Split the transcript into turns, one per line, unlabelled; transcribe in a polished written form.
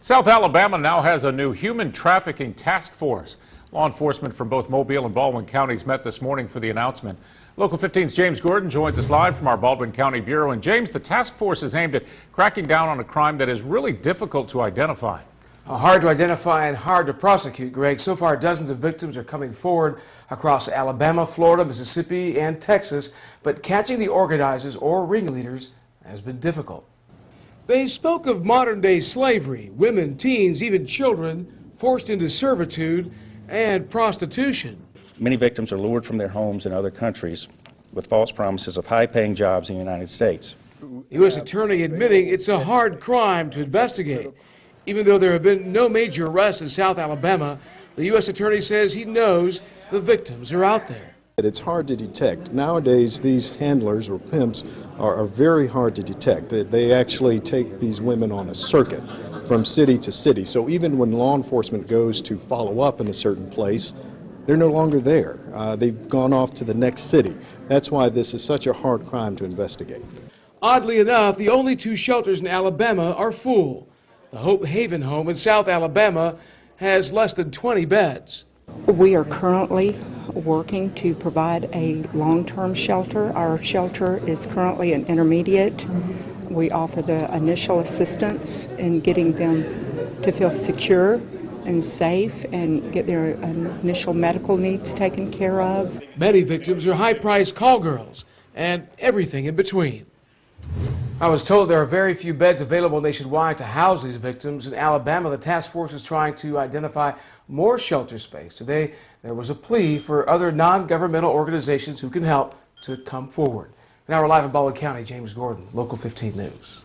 South Alabama now has a new Human Trafficking Task Force. Law enforcement from both Mobile and Baldwin counties met this morning for the announcement. Local 15's James Gordon joins us live from our Baldwin County Bureau. And James, the task force is aimed at cracking down on a crime that is really difficult to identify.
Hard to identify and hard to prosecute, Greg. So far, dozens of victims are coming forward across Alabama, Florida, Mississippi, and Texas. But catching the organizers or ringleaders has been difficult.
They spoke of modern-day slavery, women, teens, even children forced into servitude and prostitution.
Many victims are lured from their homes in other countries with false promises of high-paying jobs in the United States.
The U.S. Attorney admitting it's a hard crime to investigate. Even though there have been no major arrests in South Alabama, the U.S. Attorney says he knows the victims are out there.
It's hard to detect. Nowadays, these handlers or pimps are very hard to detect. They actually take these women on a circuit from city to city. So even when law enforcement goes to follow up in a certain place, they're no longer there. They've gone off to the next city. That's why this is such a hard crime to investigate.
Oddly enough, the only two shelters in Alabama are full. The Hope Haven home in South Alabama has less than 20 beds.
We are currently working to provide a long-term shelter. Our shelter is currently an intermediate. We offer the initial assistance in getting them to feel secure and safe and get their initial medical needs taken care of.
Many victims are high-priced call girls and everything in between.
I was told there are very few beds available nationwide to house these victims. In Alabama, the task force is trying to identify more shelter space. Today, there was a plea for other non-governmental organizations who can help to come forward. Now we're live in Baldwin County. James Gordon, Local 15 News.